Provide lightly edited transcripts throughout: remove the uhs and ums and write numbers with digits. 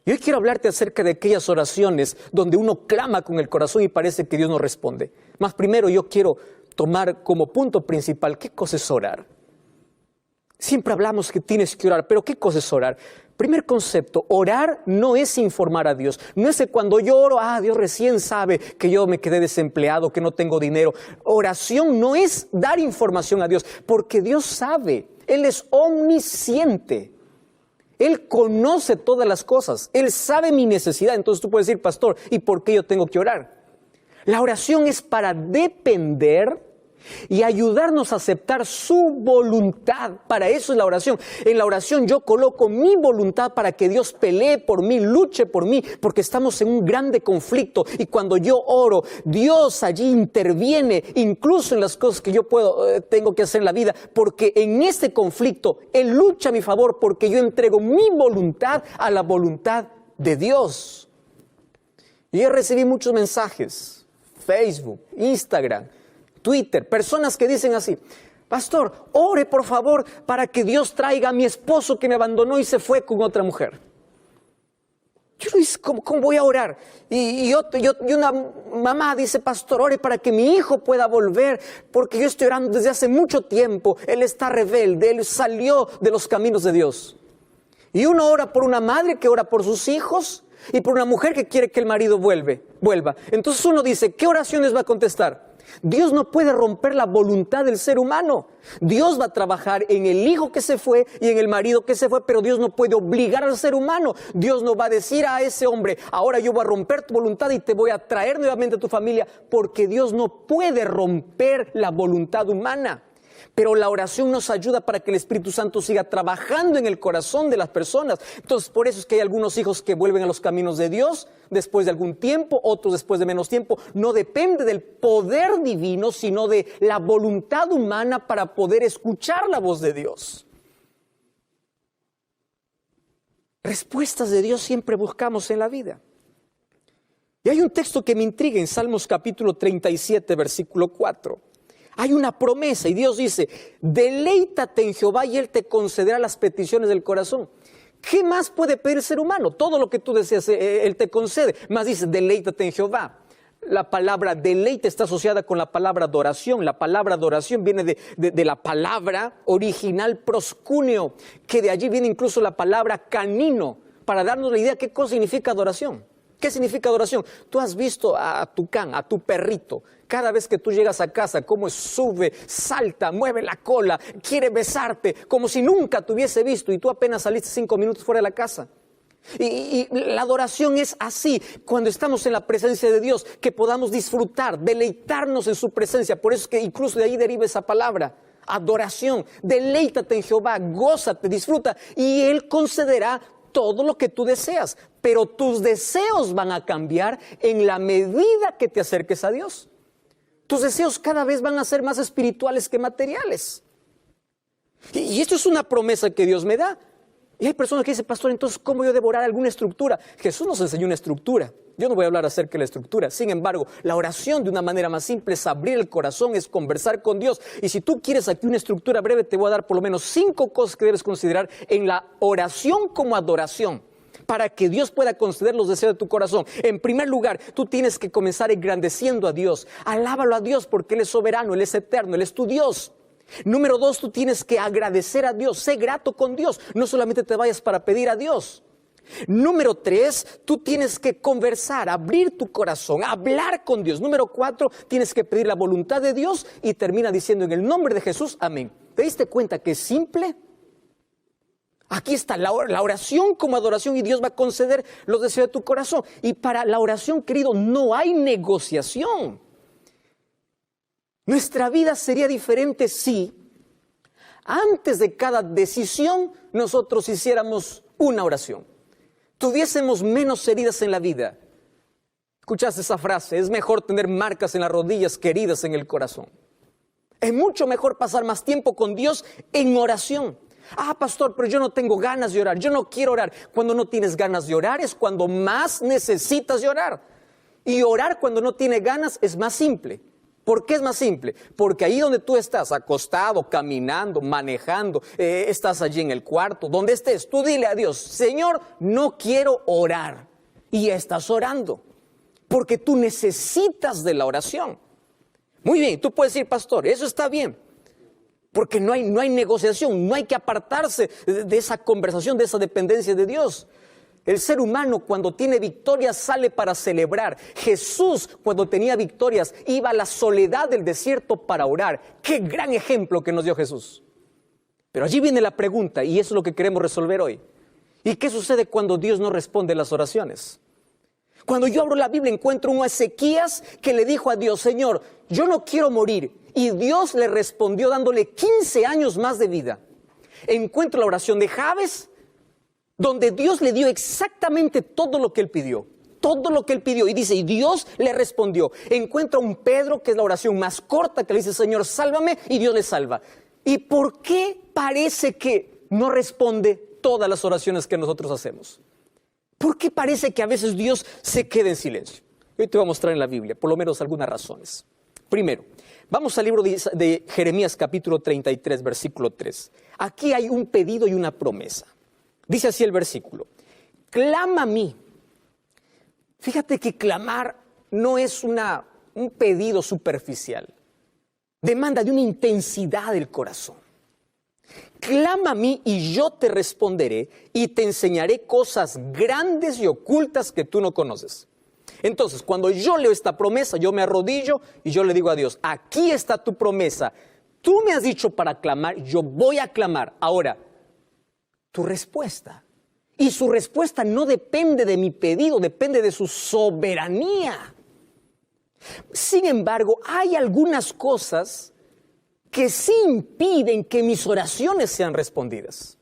Y hoy quiero hablarte acerca de aquellas oraciones donde uno clama con el corazón y parece que Dios no responde. Más primero yo quiero tomar como punto principal, ¿qué cosa es orar? Siempre hablamos que tienes que orar, pero ¿qué cosa es orar? Primer concepto, orar no es informar a Dios. No es que cuando yo oro, Dios recién sabe que yo me quedé desempleado, que no tengo dinero. Oración no es dar información a Dios, porque Dios sabe, Él es omnisciente. Él conoce todas las cosas, Él sabe mi necesidad. Entonces tú puedes decir, pastor, ¿y por qué yo tengo que orar? La oración es para depender y ayudarnos a aceptar su voluntad. Para eso es la oración. En la oración yo coloco mi voluntad para que Dios pelee por mí, luche por mí, porque estamos en un grande conflicto. Y cuando yo oro, Dios allí interviene, incluso en las cosas que yo tengo que hacer en la vida, porque en este conflicto Él lucha a mi favor, porque yo entrego mi voluntad a la voluntad de Dios. Y yo recibí muchos mensajes, Facebook, Instagram, Twitter, personas que dicen así, pastor, ore por favor para que Dios traiga a mi esposo que me abandonó y se fue con otra mujer. Yo le dije, ¿cómo voy a orar? Y una mamá dice, pastor, ore para que mi hijo pueda volver, porque yo estoy orando desde hace mucho tiempo, él está rebelde, él salió de los caminos de Dios. Y uno ora por una madre que ora por sus hijos y por una mujer que quiere que el marido vuelva. Entonces uno dice, ¿qué oraciones va a contestar? Dios no puede romper la voluntad del ser humano. Dios va a trabajar en el hijo que se fue y en el marido que se fue, pero Dios no puede obligar al ser humano. Dios no va a decir a ese hombre, ahora yo voy a romper tu voluntad y te voy a traer nuevamente a tu familia, porque Dios no puede romper la voluntad humana. Pero la oración nos ayuda para que el Espíritu Santo siga trabajando en el corazón de las personas. Entonces, por eso es que hay algunos hijos que vuelven a los caminos de Dios después de algún tiempo, otros después de menos tiempo. No depende del poder divino, sino de la voluntad humana para poder escuchar la voz de Dios. Respuestas de Dios siempre buscamos en la vida. Y hay un texto que me intriga en Salmos capítulo 37, versículo 4. Hay una promesa y Dios dice, deleítate en Jehová y Él te concederá las peticiones del corazón. ¿Qué más puede pedir el ser humano? Todo lo que tú deseas, Él te concede. Más dice, deleítate en Jehová. La palabra deleite está asociada con la palabra adoración. La palabra adoración viene de la palabra original proscuneo, que de allí viene incluso la palabra canino, para darnos la idea de qué cosa significa adoración. ¿Qué significa adoración? Tú has visto a tu can, a tu perrito, cada vez que tú llegas a casa, cómo sube, salta, mueve la cola, quiere besarte, como si nunca te hubiese visto y tú apenas saliste 5 minutos fuera de la casa. Y la adoración es así, cuando estamos en la presencia de Dios, que podamos disfrutar, deleitarnos en su presencia. Por eso es que incluso de ahí deriva esa palabra, adoración. Deleítate en Jehová, gózate, disfruta y Él concederá todo lo que tú deseas, pero tus deseos van a cambiar en la medida que te acerques a Dios. Tus deseos cada vez van a ser más espirituales que materiales. Y esto es una promesa que Dios me da. Y hay personas que dicen, pastor, entonces, ¿cómo yo devorar alguna estructura? Jesús nos enseñó una estructura. Yo no voy a hablar acerca de la estructura. Sin embargo, la oración de una manera más simple es abrir el corazón, es conversar con Dios. Y si tú quieres aquí una estructura breve, te voy a dar por lo menos 5 cosas que debes considerar en la oración como adoración, para que Dios pueda conceder los deseos de tu corazón. En primer lugar, tú tienes que comenzar engrandeciendo a Dios. Alábalo a Dios porque Él es soberano, Él es eterno, Él es tu Dios. Número 2, tú tienes que agradecer a Dios. Sé grato con Dios. No solamente te vayas para pedir a Dios. Número 3, tú tienes que conversar, abrir tu corazón, hablar con Dios. Número 4, tienes que pedir la voluntad de Dios y termina diciendo en el nombre de Jesús, amén. ¿Te diste cuenta que es simple? Aquí está la oración como adoración y Dios va a conceder los deseos de tu corazón. Y para la oración, querido, no hay negociación. Nuestra vida sería diferente si antes de cada decisión nosotros hiciéramos una oración. Tuviésemos menos heridas en la vida. ¿Escuchaste esa frase? Es mejor tener marcas en las rodillas que heridas en el corazón. Es mucho mejor pasar más tiempo con Dios en oración. Pastor, pero yo no tengo ganas de orar, yo no quiero orar. Cuando no tienes ganas de orar es cuando más necesitas de orar. Y orar cuando no tienes ganas es más simple. ¿Por qué es más simple? Porque ahí donde tú estás, acostado, caminando, manejando, estás allí en el cuarto, donde estés, tú dile a Dios, Señor, no quiero orar. Y ya estás orando, porque tú necesitas de la oración. Muy bien, tú puedes decir, pastor, eso está bien, porque no hay negociación, no hay que apartarse de esa conversación, de esa dependencia de Dios. El ser humano cuando tiene victorias sale para celebrar. Jesús cuando tenía victorias iba a la soledad del desierto para orar. ¡Qué gran ejemplo que nos dio Jesús! Pero allí viene la pregunta y eso es lo que queremos resolver hoy. ¿Y qué sucede cuando Dios no responde las oraciones? Cuando yo abro la Biblia encuentro un Ezequías que le dijo a Dios, Señor, yo no quiero morir. Y Dios le respondió dándole 15 años más de vida. Encuentro la oración de Jabes, donde Dios le dio exactamente todo lo que él pidió. Todo lo que él pidió. Y dice, y Dios le respondió. Encuentra un Pedro, que es la oración más corta, que le dice, Señor, sálvame, y Dios le salva. ¿Y por qué parece que no responde todas las oraciones que nosotros hacemos? ¿Por qué parece que a veces Dios se queda en silencio? Hoy te voy a mostrar en la Biblia, por lo menos algunas razones. Primero, vamos al libro de Jeremías capítulo 33, versículo 3. Aquí hay un pedido y una promesa. Dice así el versículo, clama a mí. Fíjate que clamar no es un pedido superficial. Demanda de una intensidad del corazón. Clama a mí y yo te responderé y te enseñaré cosas grandes y ocultas que tú no conoces. Entonces, cuando yo leo esta promesa, yo me arrodillo y yo le digo a Dios, aquí está tu promesa. Tú me has dicho para clamar, yo voy a clamar. Ahora, tu respuesta. Y su respuesta no depende de mi pedido, depende de su soberanía. Sin embargo, hay algunas cosas que sí impiden que mis oraciones sean respondidas.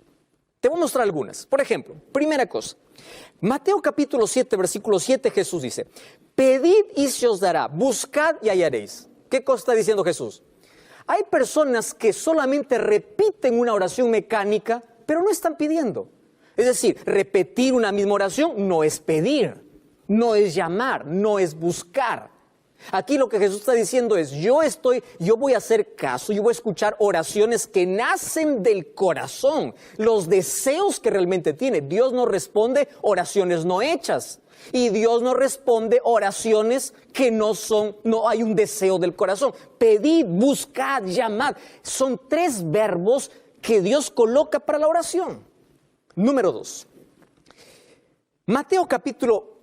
Te voy a mostrar algunas. Por ejemplo, primera cosa, Mateo capítulo 7, versículo 7, Jesús dice, pedid y se os dará, buscad y hallaréis. ¿Qué cosa está diciendo Jesús? Hay personas que solamente repiten una oración mecánica, pero no están pidiendo. Es decir, repetir una misma oración no es pedir, no es llamar, no es buscar. Aquí lo que Jesús está diciendo es, yo voy a hacer caso, yo voy a escuchar oraciones que nacen del corazón, los deseos que realmente tiene. Dios no responde oraciones no hechas. Y Dios no responde oraciones que no hay un deseo del corazón. Pedid, buscad, llamad. Son 3 verbos que Dios coloca para la oración. Número 2. Mateo capítulo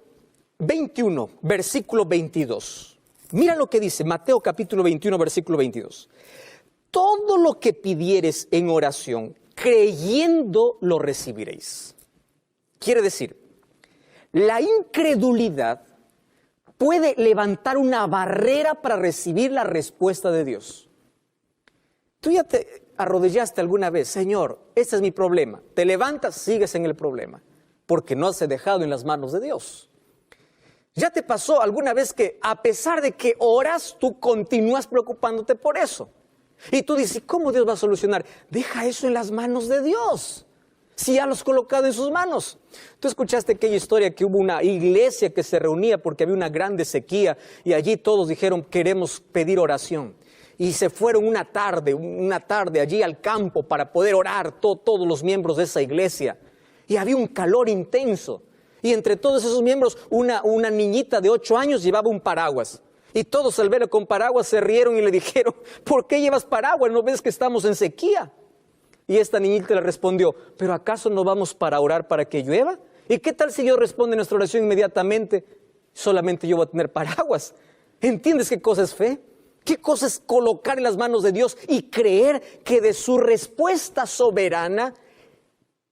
21, versículo 22. Mira lo que dice Mateo capítulo 21, versículo 22. Todo lo que pidieres en oración, creyendo lo recibiréis. Quiere decir, la incredulidad puede levantar una barrera para recibir la respuesta de Dios. Tú ya te arrodillaste alguna vez, Señor, este es mi problema. Te levantas, sigues en el problema, porque no has dejado en las manos de Dios. ¿Ya te pasó alguna vez que a pesar de que oras, tú continúas preocupándote por eso? Y tú dices, ¿cómo Dios va a solucionar? Deja eso en las manos de Dios, si ya lo has colocado en sus manos. Tú escuchaste aquella historia que hubo una iglesia que se reunía porque había una grande sequía y allí todos dijeron, queremos pedir oración. Y se fueron una tarde allí al campo para poder orar todos los miembros de esa iglesia. Y había un calor intenso. Y entre todos esos miembros, una niñita de 8 años llevaba un paraguas. Y todos al verlo con paraguas se rieron y le dijeron, ¿por qué llevas paraguas? ¿No ves que estamos en sequía? Y esta niñita le respondió, ¿pero acaso no vamos para orar para que llueva? ¿Y qué tal si Dios responde a nuestra oración inmediatamente? Solamente yo voy a tener paraguas. ¿Entiendes qué cosa es fe? ¿Qué cosa es colocar en las manos de Dios y creer que de su respuesta soberana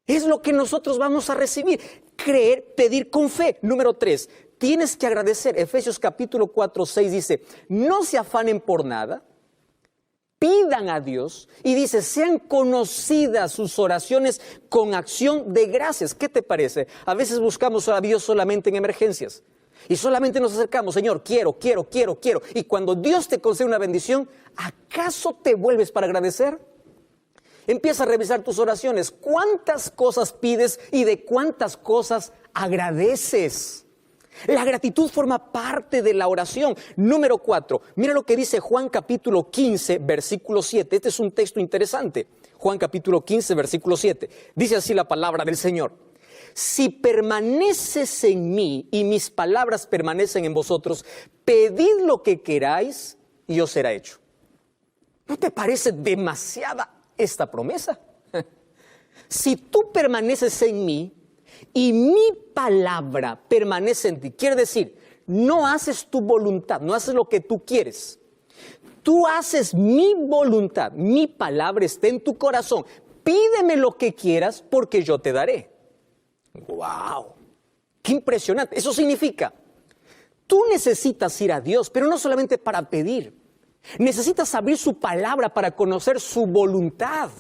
es lo que nosotros vamos a recibir? Creer, pedir con fe. Número 3, tienes que agradecer. Efesios capítulo 4, 6 dice, no se afanen por nada, pidan a Dios y dice, sean conocidas sus oraciones con acción de gracias. ¿Qué te parece? A veces buscamos a Dios solamente en emergencias y solamente nos acercamos, Señor, quiero. Y cuando Dios te concede una bendición, ¿acaso te vuelves para agradecer? Empieza a revisar tus oraciones. ¿Cuántas cosas pides y de cuántas cosas agradeces? La gratitud forma parte de la oración. Número 4, mira lo que dice Juan capítulo 15, versículo 7. Este es un texto interesante. Juan capítulo 15, versículo 7. Dice así la palabra del Señor. Si permaneces en mí y mis palabras permanecen en vosotros, pedid lo que queráis y os será hecho. ¿No te parece demasiada esta promesa? Si tú permaneces en mí y mi palabra permanece en ti, quiere decir, no haces tu voluntad, no haces lo que tú quieres. Tú haces mi voluntad, mi palabra está en tu corazón. Pídeme lo que quieras porque yo te daré. ¡Wow! ¡Qué impresionante! Eso significa, tú necesitas ir a Dios, pero no solamente para pedir. Necesitas abrir su palabra para conocer su voluntad.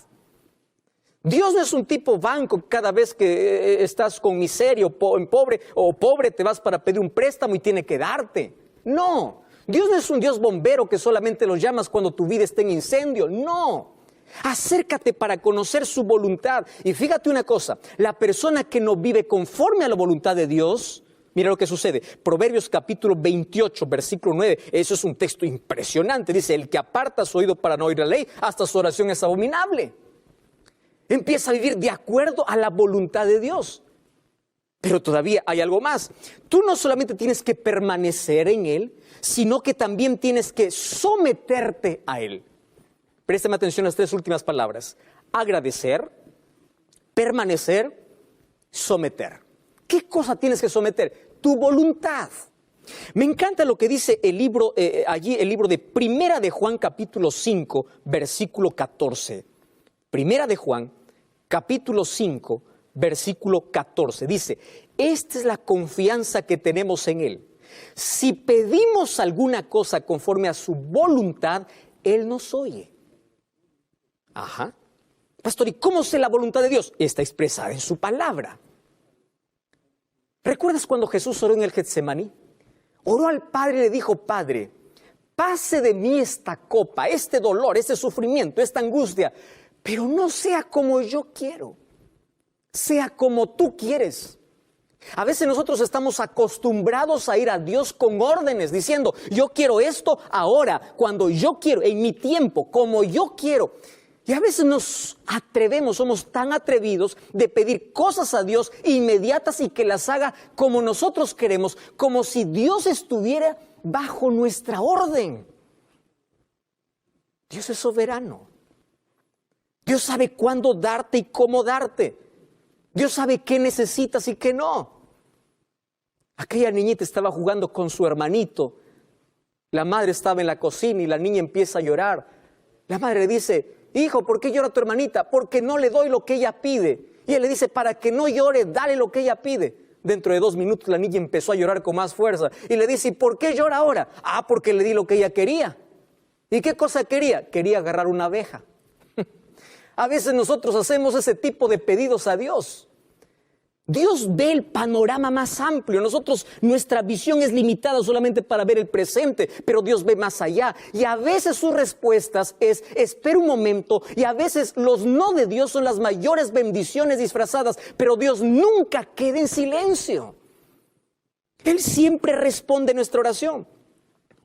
Dios no es un tipo banco, cada vez que estás con miseria o pobre te vas para pedir un préstamo y tiene que darte. No, Dios no es un Dios bombero que solamente lo llamas cuando tu vida está en incendio. No, acércate para conocer su voluntad. Y fíjate una cosa, la persona que no vive conforme a la voluntad de Dios, mira lo que sucede. Proverbios capítulo 28, versículo 9, eso es un texto impresionante. Dice, el que aparta su oído para no oír la ley, hasta su oración es abominable. Empieza a vivir de acuerdo a la voluntad de Dios. Pero todavía hay algo más. Tú no solamente tienes que permanecer en Él, sino que también tienes que someterte a Él. Préstame atención a las 3 últimas palabras. Agradecer, permanecer, someter. ¿Qué cosa tienes que someter? Tu voluntad. Me encanta lo que dice el libro, el libro de Primera de Juan capítulo 5, versículo 14. Primera de Juan, capítulo 5, versículo 14. Dice, esta es la confianza que tenemos en Él. Si pedimos alguna cosa conforme a su voluntad, Él nos oye. Ajá. Pastor, ¿y cómo sé la voluntad de Dios? Está expresada en su palabra. ¿Recuerdas cuando Jesús oró en el Getsemaní? Oró al Padre y le dijo, Padre, pase de mí esta copa, este dolor, este sufrimiento, esta angustia, pero no sea como yo quiero, sea como tú quieres. A veces nosotros estamos acostumbrados a ir a Dios con órdenes, diciendo, yo quiero esto ahora, cuando yo quiero, en mi tiempo, como yo quiero. Y a veces nos atrevemos, somos tan atrevidos de pedir cosas a Dios inmediatas y que las haga como nosotros queremos, como si Dios estuviera bajo nuestra orden. Dios es soberano. Dios sabe cuándo darte y cómo darte. Dios sabe qué necesitas y qué no. Aquella niñita estaba jugando con su hermanito. La madre estaba en la cocina y la niña empieza a llorar. La madre le dice, hijo, ¿por qué llora tu hermanita? Porque no le doy lo que ella pide. Y él le dice, para que no llore, dale lo que ella pide. Dentro de 2 minutos la niña empezó a llorar con más fuerza. Y le dice, ¿y por qué llora ahora? Ah, porque le di lo que ella quería. ¿Y qué cosa quería? Quería agarrar una abeja. A veces nosotros hacemos ese tipo de pedidos a Dios. Dios ve el panorama más amplio. Nuestra visión es limitada solamente para ver el presente, pero Dios ve más allá. Y a veces sus respuestas es, espera un momento, y a veces los no de Dios son las mayores bendiciones disfrazadas, pero Dios nunca queda en silencio. Él siempre responde nuestra oración.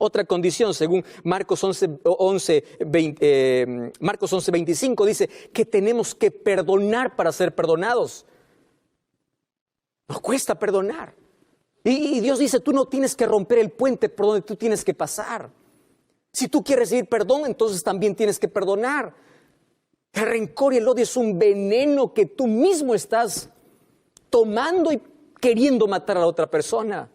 Otra condición, según Marcos 11:25, dice que tenemos que perdonar para ser perdonados. Nos cuesta perdonar. Y Dios dice, tú no tienes que romper el puente por donde tú tienes que pasar. Si tú quieres recibir perdón, entonces también tienes que perdonar. El rencor y el odio es un veneno que tú mismo estás tomando y queriendo matar a la otra persona.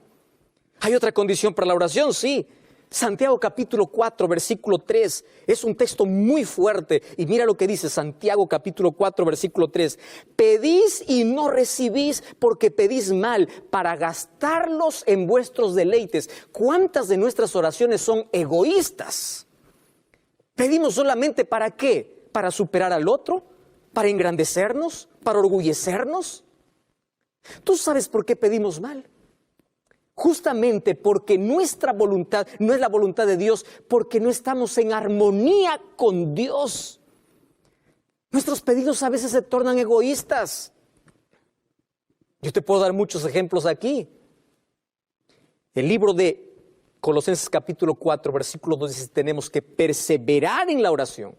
Hay otra condición para la oración, sí. Santiago capítulo 4, versículo 3, es un texto muy fuerte. Y mira lo que dice Santiago capítulo 4, versículo 3. Pedís y no recibís porque pedís mal para gastarlos en vuestros deleites. ¿Cuántas de nuestras oraciones son egoístas? ¿Pedimos solamente para qué? ¿Para superar al otro? ¿Para engrandecernos? ¿Para orgullecernos? ¿Tú sabes por qué pedimos mal? Justamente porque nuestra voluntad no es la voluntad de Dios, porque no estamos en armonía con Dios. Nuestros pedidos a veces se tornan egoístas. Yo te puedo dar muchos ejemplos aquí. El libro de Colosenses capítulo 4, versículo 2 dice, tenemos que perseverar en la oración.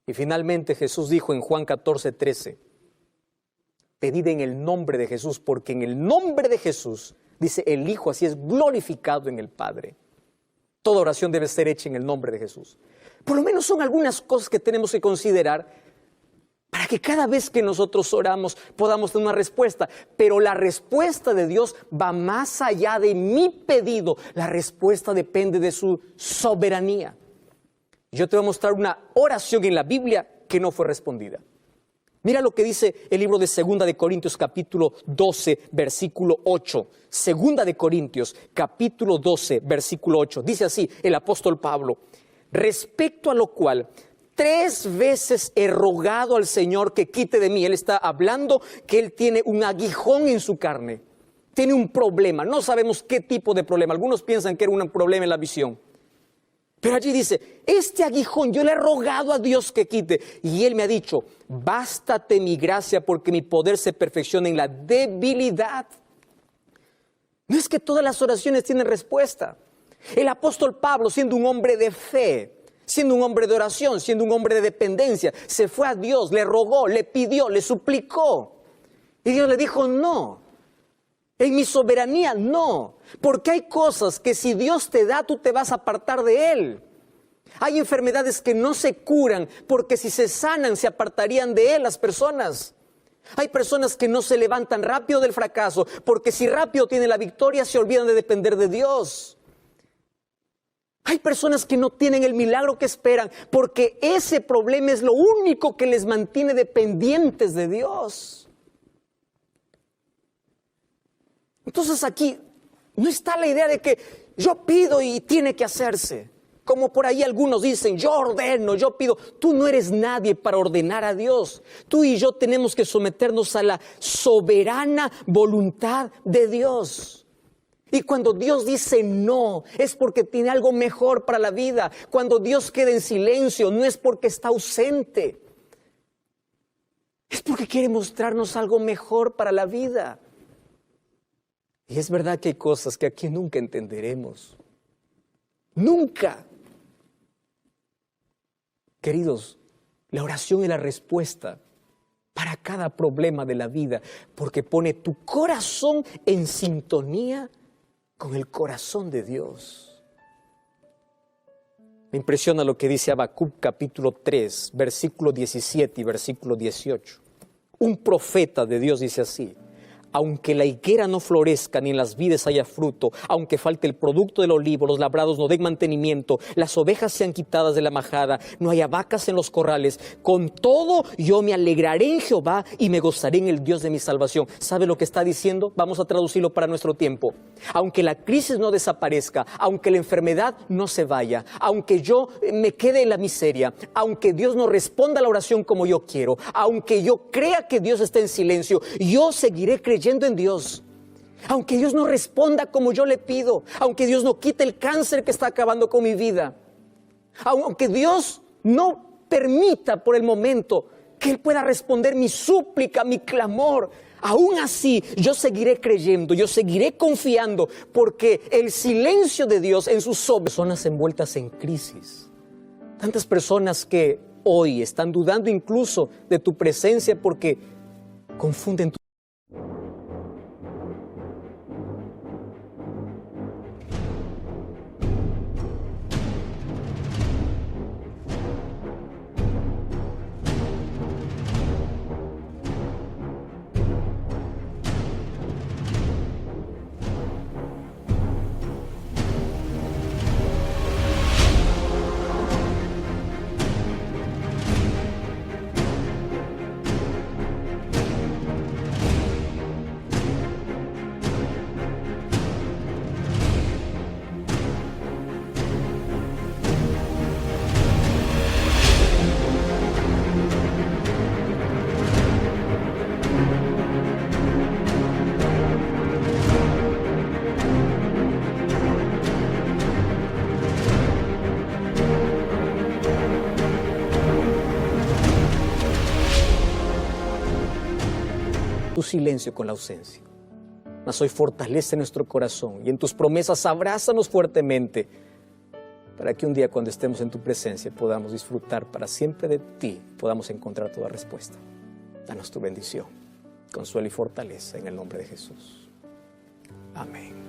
Y finalmente Jesús dijo en Juan 14, 13, pedid en el nombre de Jesús, porque en el nombre de Jesús, dice el Hijo, así es glorificado en el Padre. Toda oración debe ser hecha en el nombre de Jesús. Por lo menos son algunas cosas que tenemos que considerar para que cada vez que nosotros oramos podamos tener una respuesta. Pero la respuesta de Dios va más allá de mi pedido. La respuesta depende de su soberanía. Yo te voy a mostrar una oración en la Biblia que no fue respondida. Mira lo que dice el libro de 2 de Corintios capítulo 12, versículo 8. 2 de Corintios capítulo 12, versículo 8. Dice así el apóstol Pablo, respecto a lo cual 3 veces he rogado al Señor que quite de mí. Él está hablando que él tiene un aguijón en su carne. Tiene un problema. No sabemos qué tipo de problema. Algunos piensan que era un problema en la visión. Pero allí dice, este aguijón yo le he rogado a Dios que quite. Y Él me ha dicho, bástate mi gracia porque mi poder se perfecciona en la debilidad. No es que todas las oraciones tienen respuesta. El apóstol Pablo, siendo un hombre de fe, siendo un hombre de oración, siendo un hombre de dependencia, se fue a Dios, le rogó, le pidió, le suplicó. Y Dios le dijo, no. En mi soberanía, no. Porque hay cosas que si Dios te da, tú te vas a apartar de Él. Hay enfermedades que no se curan porque si se sanan, se apartarían de Él las personas. Hay personas que no se levantan rápido del fracaso porque si rápido tienen la victoria, se olvidan de depender de Dios. Hay personas que no tienen el milagro que esperan porque ese problema es lo único que les mantiene dependientes de Dios. Entonces aquí no está la idea de que yo pido y tiene que hacerse. Como por ahí algunos dicen, yo ordeno, yo pido. Tú no eres nadie para ordenar a Dios. Tú y yo tenemos que someternos a la soberana voluntad de Dios. Y cuando Dios dice no, es porque tiene algo mejor para la vida. Cuando Dios queda en silencio, no es porque está ausente. Es porque quiere mostrarnos algo mejor para la vida. Y es verdad que hay cosas que aquí nunca entenderemos. Nunca. Queridos, la oración es la respuesta para cada problema de la vida, porque pone tu corazón en sintonía con el corazón de Dios. Me impresiona lo que dice Habacuc capítulo 3, versículo 17 y versículo 18. Un profeta de Dios dice así, aunque la higuera no florezca ni en las vides haya fruto, aunque falte el producto del olivo, los labrados no den mantenimiento, las ovejas sean quitadas de la majada, no haya vacas en los corrales, con todo yo me alegraré en Jehová y me gozaré en el Dios de mi salvación. ¿Sabe lo que está diciendo? Vamos a traducirlo para nuestro tiempo. Aunque la crisis no desaparezca, aunque la enfermedad no se vaya, aunque yo me quede en la miseria, aunque Dios no responda a la oración como yo quiero, aunque yo crea que Dios está en silencio, yo seguiré creyendo en Dios. Aunque Dios no responda como yo le pido, aunque Dios no quite el cáncer que está acabando con mi vida, aunque Dios no permita por el momento que Él pueda responder mi súplica, mi clamor, aún así yo seguiré creyendo, yo seguiré confiando, porque el silencio de Dios en sus personas envueltas en crisis, tantas personas que hoy están dudando incluso de tu presencia porque confunden tu silencio con la ausencia. mas hoy fortalece nuestro corazón y en tus promesas abrázanos fuertemente para que un día cuando estemos en tu presencia podamos disfrutar para siempre de ti, podamos encontrar toda respuesta. Danos tu bendición, consuelo y fortaleza en el nombre de Jesús. Amén.